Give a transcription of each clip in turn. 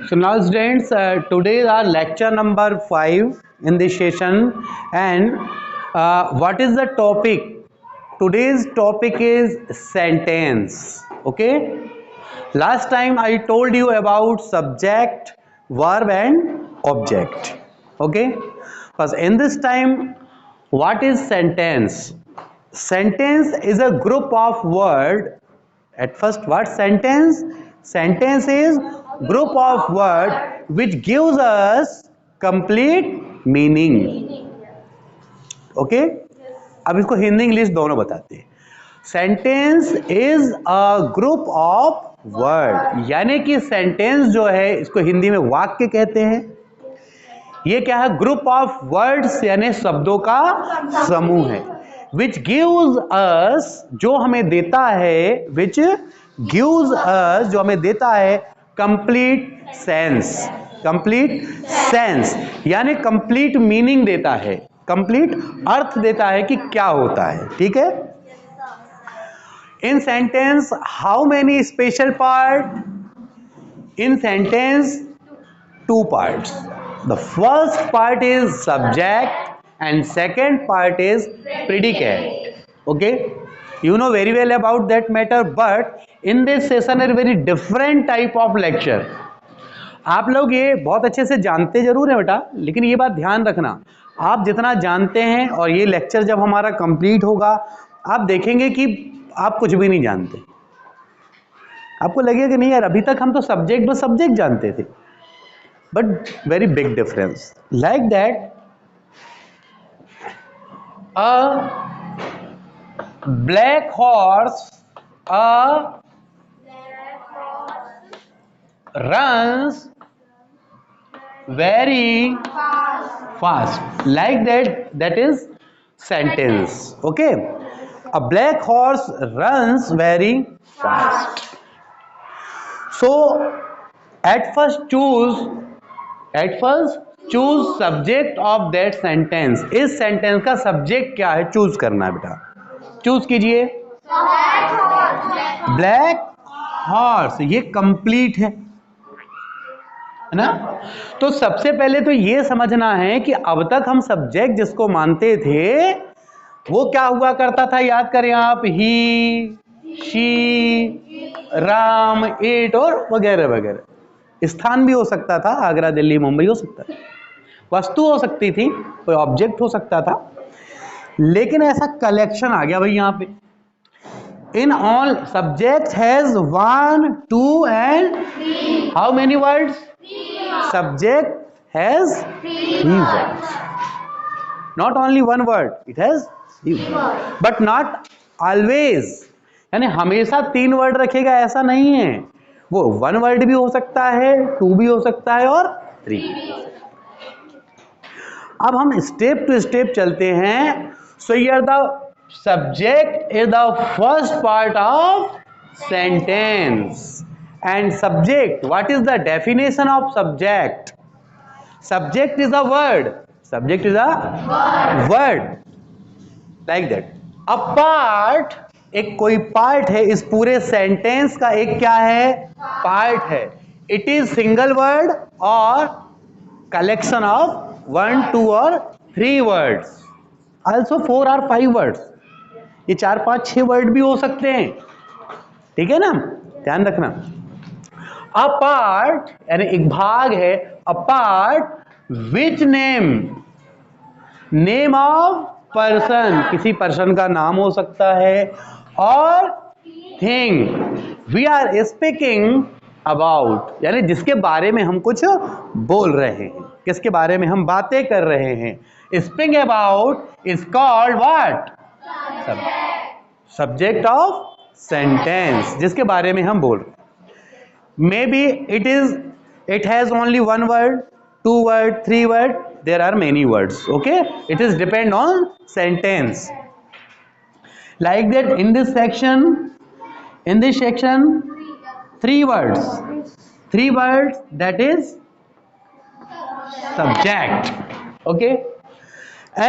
So now students, today our lecture number 5 in this session, and what is the topic? Today's topic is sentence. Okay. Last time I told you about subject, verb and object. Okay. Because in this time, what is sentence? Sentence is a group of word. At first, what sentence? Sentence is group of word which gives us complete meaning. Okay अब इसको Hindi English दोनों बताते हैं. Sentence is a group of word, यानी कि sentence जो है इसको हिंदी में वाक्य कहते हैं. ये क्या है? ग्रुप ऑफ वर्ड्स यानी शब्दों का समूह है. विच गिव्स अस, जो हमें देता है, विच गिव्स अस, जो हमें देता है कंप्लीट सेंस. कंप्लीट सेंस यानी कंप्लीट मीनिंग देता है, कंप्लीट अर्थ देता है कि क्या होता है. ठीक है. In sentence how many special part? In sentence two parts. The first part is subject and second part is predicate. Okay, you know very well about that matter, but in this session a very different type of lecture. आप लोग ये बहुत अच्छे से जानते जरूर है बेटा, लेकिन ये बात ध्यान रखना, आप जितना जानते हैं और ये लेक्चर जब हमारा कंप्लीट होगा आप देखेंगे कि आप कुछ भी नहीं जानते. आपको लगेगा कि नहीं यार अभी तक हम तो सब्जेक्ट बस सब्जेक्ट जानते थे. But very big difference. Like that, a black horse, runs very fast. Like that, that is sentence. Okay, a black horse runs very fast. So at first choose subject of that sentence. इस sentence का subject क्या है choose करना है बेटा. Choose कीजिए. Black horse, ये complete है ना. तो सबसे पहले तो ये समझना है कि अब तक हम सब्जेक्ट जिसको मानते थे वो क्या हुआ करता था. याद करें आप, ही, शी, राम, इट और वगैरह वगैरह. स्थान भी हो सकता था, आगरा, दिल्ली, मुंबई हो सकता था. वस्तु हो सकती थी, कोई ऑब्जेक्ट हो सकता था. लेकिन ऐसा कलेक्शन आ गया भाई यहाँ पे. In all subject has 1, 2 and how many words? Subject has 3 words. Not only 1 word, it has 3 word. But not always, यानी हमेशा 3 वर्ड रखेगा ऐसा नहीं है. वो 1 वर्ड भी हो सकता है, 2 भी हो सकता है और 3. अब हम स्टेप टू स्टेप चलते हैं. So here the subject is the first part of sentence. And subject, what is the definition of subject? Subject is a word. Subject is a word. Like that. A part, एक कोई part है, इस पूरे sentence का एक क्या है? Part है. इट इज सिंगल वर्ड और कलेक्शन ऑफ 1, 2 और 3 वर्ड्स. आल्सो 4 और 5 वर्ड्स. ये 4, 5, 6 वर्ड भी हो सकते हैं. ठीक है ना, ध्यान रखना. अ पार्ट यानी एक भाग है. A part which name, name of person, किसी पर्सन का नाम हो सकता है, और thing we are speaking about, यानी जिसके बारे में हम कुछ बोल रहे हैं, किसके बारे में हम बातें कर रहे हैं. Speaking about is called what? Subject of sentence, जिसके बारे में हम बोल रहे हैं. May be it has only 1 word, 2 word, 3 word, there are many words. Okay, it is depend on sentence. Like that, in this section 3 words, that is subject. Okay,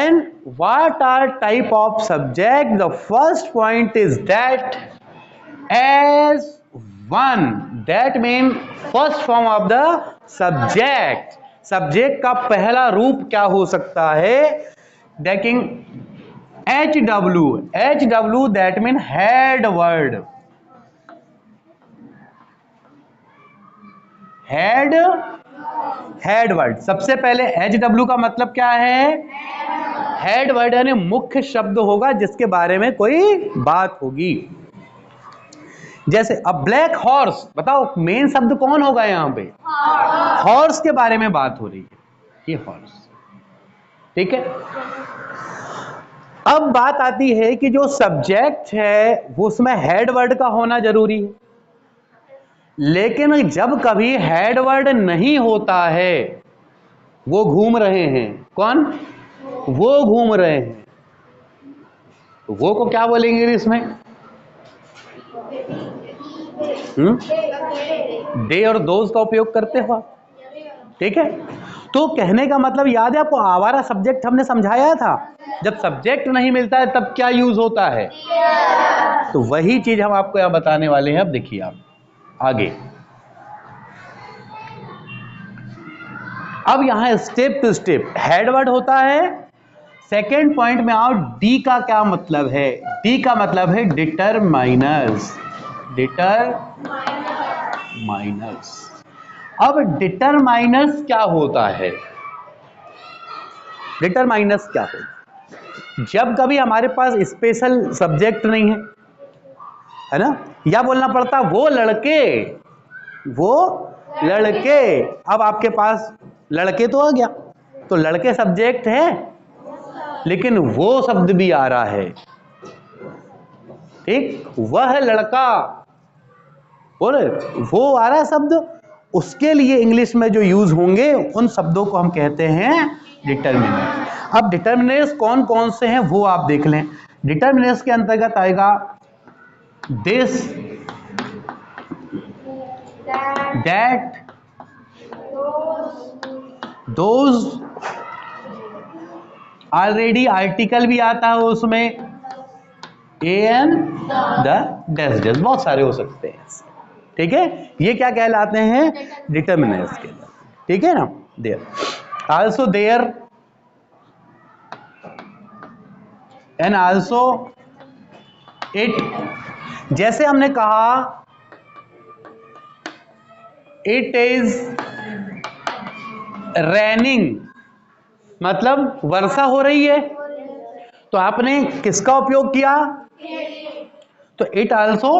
and what are type of subject? The first point is that as one, that mean first form of the subject. Subject का पहला रूप क्या हो सकता है? देखिंग HW that mean head word. Head word. सबसे पहले HW का मतलब क्या है? हेड वर्ड यानी मुख्य शब्द होगा जिसके बारे में कोई बात होगी। जैसे अ ब्लैक हॉर्स, बताओ मेन शब्द कौन होगा यहां पे? हॉर्स के बारे में बात हो रही है, ये हॉर्स। ठीक है। अब बात आती है कि जो सब्जेक्ट है वो उसमें हेड वर्ड का होना जरूरी है, लेकिन जब कभी हेड वर्ड नहीं होता है, वो घूम रहे हैं। कौन? वो घूम रहे हैं, तो वो को क्या बोलेंगे इसमें? दे और दोज का उपयोग करते हो। ठीक है। तो कहने का मतलब याद है आपको, आवारा सब्जेक्ट हमने समझाया था, जब सब्जेक्ट नहीं मिलता है तब क्या यूज होता है? तो वही चीज हम आपको यहां बताने वाले हैं। अब देखिए आप आगे, अब यहां step to step head word होता है। सेकेंड पॉइंट में आओ, डी का क्या मतलब है? डी का मतलब है डिटरमाइनर्स। डिटरमाइनर्स। अब डिटरमाइनर्स क्या होता है? डिटरमाइनर्स क्या है? जब कभी हमारे पास स्पेशल सब्जेक्ट नहीं है ना, या बोलना पड़ता वो लड़के, अब आपके पास लड़के तो आ गया, तो लड़के सब्जेक्ट है, लेकिन वो शब्द भी आ रहा है। ठीक, वह लड़का, बोले वो आ रहा है शब्द, उसके लिए इंग्लिश में जो यूज होंगे उन शब्दों को हम कहते हैं डिटरमिनर्स। अब डिटरमिनर्स कौन कौन से हैं वो आप देख लें। डिटरमिनर्स के अंतर्गत आएगा this, that, those, already article भी आता है उसमें, एन, द, डैश डैश, बहुत सारे हो सकते हैं। ठीक है, ये क्या कहलाते हैं? डिटरमिनर्स के। ठीक है ना। There, also there, and also it. जैसे हमने कहा इट इज रेनिंग, मतलब वर्षा हो रही है, तो आपने किसका उपयोग किया? तो इट आल्सो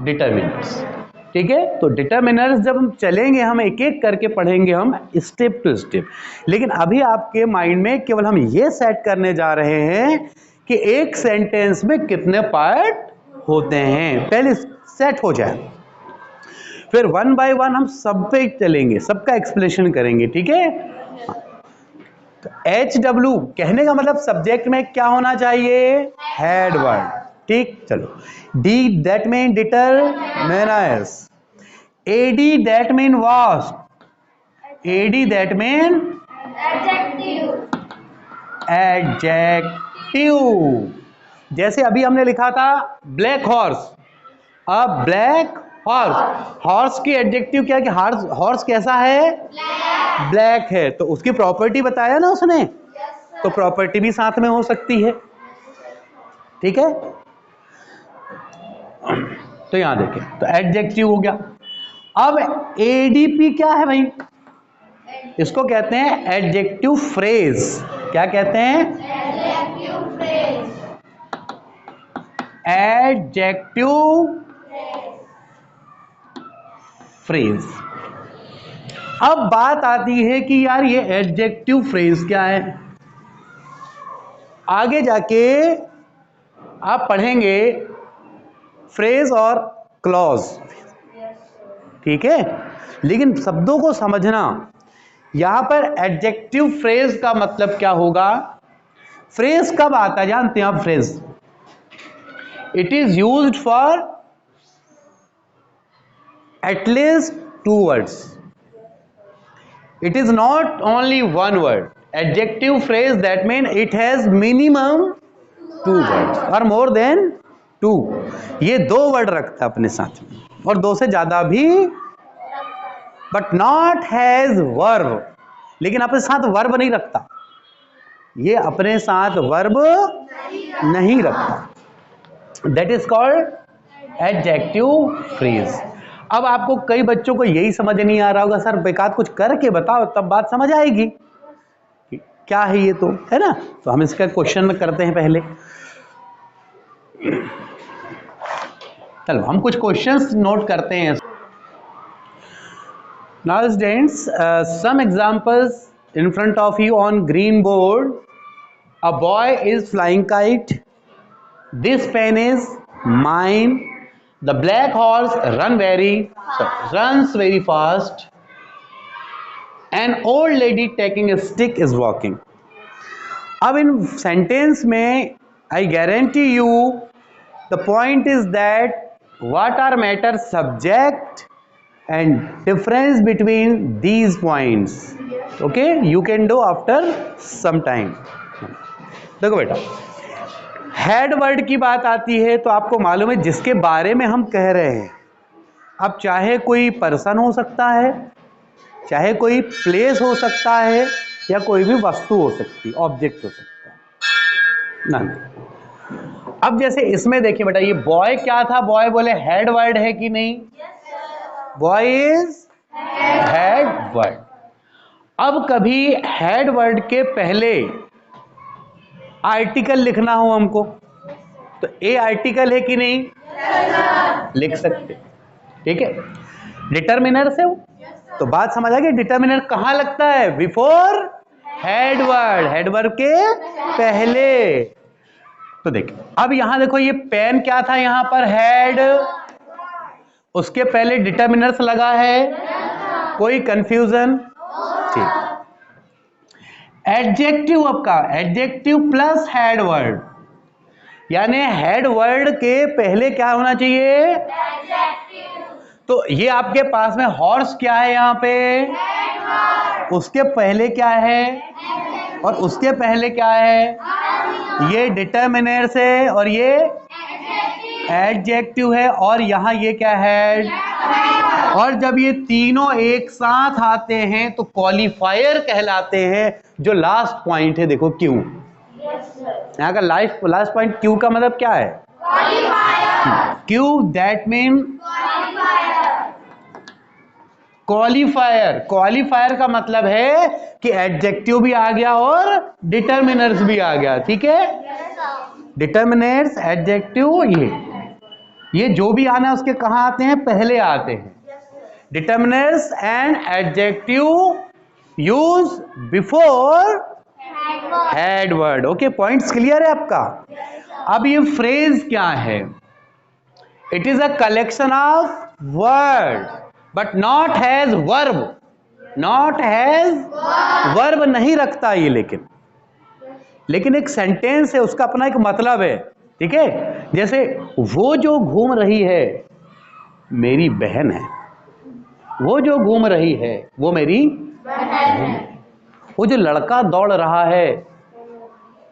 डिटरमिनर्स। ठीक है। तो डिटरमिनर्स जब हम चलेंगे, हम एक एक करके पढ़ेंगे, हम स्टेप टू स्टेप। लेकिन अभी आपके माइंड में केवल हम ये सेट करने जा रहे हैं कि एक सेंटेंस में कितने पार्ट होते हैं, पहले सेट हो जाए, फिर वन बाय वन हम सब पे चलेंगे, सबका एक्सप्लेनेशन करेंगे। ठीक है। तो HW कहने का मतलब सब्जेक्ट में क्या होना चाहिए? Head word. ठीक, चलो। D that mean determiners. AD that mean vast. AD that mean adjective. जैसे अभी हमने लिखा था ब्लैक हॉर्स, अब ब्लैक हॉर्स, हॉर्स की एडजेक्टिव क्या है कि हॉर्स कैसा है? ब्लैक है, तो उसकी प्रॉपर्टी बताया ना उसने, तो प्रॉपर्टी भी साथ में हो सकती है। ठीक है। तो यहां देखें, तो एडजेक्टिव हो गया। अब ADP क्या है भाई? इसको कहते हैं एडजेक्टिव फ्रेज। क्या कहते हैं? Adjective phrase. अब बात आती है कि यार ये एडजेक्टिव फ्रेज क्या है? आगे जाके आप पढ़ेंगे फ्रेज और क्लॉज। ठीक है। लेकिन शब्दों को समझना, यहां पर एडजेक्टिव फ्रेज का मतलब क्या होगा? फ्रेज कब आता है जानते हैं आप? Phrase it is used for at least 2 words. It is not only 1 word. Adjective phrase that means it has minimum 2 words or more than 2. ये 2 वर्ड रखता है अपने साथ में, और 2 से ज्यादा भी बट नॉट हैज वर्ब, लेकिन अपने साथ वर्ब नहीं रखता, ये अपने साथ वर्ब नहीं रखता, that is called adjective phrase. अब आपको कई बच्चों को यही समझ नहीं आ रहा होगा, सर बेकार कुछ करके बताओ तब बात समझ आएगी, क्या है ये तो, है ना। तो हम इसका क्वेश्चन में करते हैं पहले। चलो हम कुछ क्वेश्चंस नोट करते हैं। Now students, some examples in front of you on green board. A boy is flying kite. This pen is mine. The black horse runs very fast. An old lady taking a stick is walking. अब इन sentence में I guarantee you the point is that what are matter subject and difference between these points. Okay, you can do after some time. देखो बेटा, head word की बात आती है तो आपको मालूम है जिसके बारे में हम कह रहे हैं, अब चाहे कोई पर्सन हो सकता है, चाहे कोई प्लेस हो सकता है, या कोई भी वस्तु हो सकती है, ऑब्जेक्ट हो सकता है ना। अब जैसे इसमें देखिए बेटा, ये बॉय क्या था, बॉय बोले हेड वर्ड है कि नहीं, बॉय इज हेड वर्ड। अब कभी हेड वर्ड के पहले आर्टिकल लिखना हो हमको, तो ए आर्टिकल है कि नहीं, लिख सकते, ठीक है। डिटर्मिनर से हो तो बात समझ आ गई, डिटर्मिनर कहां लगता है, before head word, head word के पहले। तो देखिए अब यहां देखो, ये पेन क्या था, यहां पर हेड, उसके पहले डिटर्मिनर्स लगा है, कोई कंफ्यूजन, ठीक। एडजेक्टिव आपका, एडजेक्टिव प्लस हेड वर्ड, यानी हेड वर्ड के पहले क्या होना चाहिए, एडजेक्टिव। तो ये आपके पास में हॉर्स क्या है यहाँ पे, उसके पहले क्या है, और उसके पहले क्या है, ये डिटर्मिनर से, और ये एडजेक्टिव है, और यहां ये क्या है, और जब ये तीनों एक साथ आते हैं तो क्वालिफायर कहलाते हैं, जो लास्ट पॉइंट है देखो क्यू, यहां का लास्ट पॉइंट क्यू का मतलब क्या है, Q, that mean qualifier. Qualifier का मतलब है कि एडजेक्टिव भी आ गया और डिटर्मिनर्स भी आ गया, ठीक है। डिटर्मिनर्स, एडजेक्टिव, ये जो भी आना है उसके कहां आते हैं, पहले आते हैं। Determiners and adjective use before head word. Okay, points clear है आपका। अब ये फ्रेज क्या है, it is a collection of word but not has verb, not has verb नहीं रखता ये, लेकिन एक सेंटेंस है, उसका अपना एक मतलब है, ठीक है। जैसे वो जो घूम रही है मेरी बहन है, वो जो घूम रही है वो मेरी बहन है, वो जो लड़का दौड़ रहा है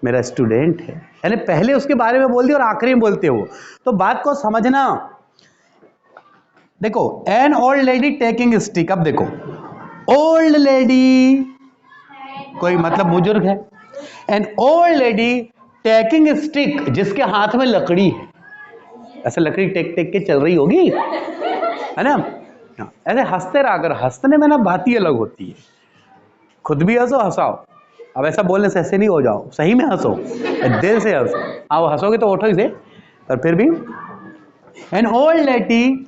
मेरा स्टूडेंट है, यानी पहले उसके बारे में बोल दिया और आखिरी में बोलते हो, तो बात को समझना। देखो, an old lady taking stick, अब देखो ओल्ड लेडी कोई मतलब बुजुर्ग है, an old lady taking stick, जिसके हाथ में लकड़ी है, ऐसे लकड़ी टेक टेक के चल रही होगी, है ना, ऐसे हंसते रहा कर, हंसने में ना बात ही अलग होती है, खुद भी हंसो, हंसाओ। अब ऐसा बोलने से ऐसे नहीं हो जाओ, सही में हंसो, दिल से हंसो, आप हंसोगे तो उठो इसे, पर फिर भी an old lady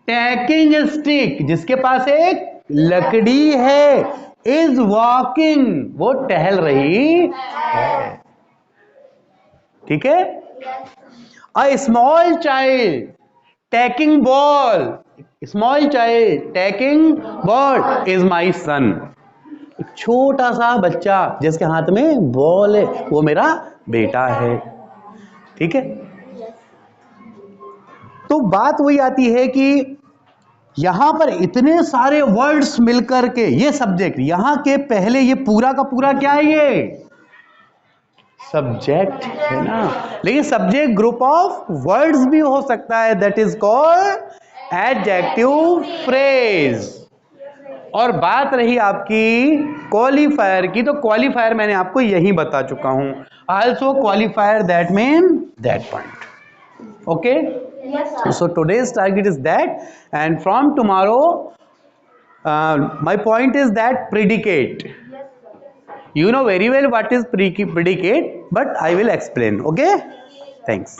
taking stick, जिसके पास एक लकड़ी है, इज वॉकिंग, वो टहल रही है, ठीक है। A small child taking ball, small child taking ball is my son, एक छोटा सा बच्चा जिसके हाथ में बॉल है वो मेरा बेटा है, ठीक है। तो बात वही आती है कि यहां पर इतने सारे वर्ड्स मिलकर के ये सब्जेक्ट, यहां के पहले ये पूरा का पूरा क्या है, ये सब्जेक्ट है ना, लेकिन सब्जेक्ट ग्रुप ऑफ वर्ड्स भी हो सकता है, that is called adjective phrase. और बात रही आपकी क्वालिफायर की, तो क्वालिफायर मैंने आपको यही बता चुका हूं. Also qualifier that mean that point. Okay? Yes, sir. So today's target is that, and from tomorrow, my point is that predicate. Yes, sir. You know very well what is predicate, but I will explain. Okay? Thanks.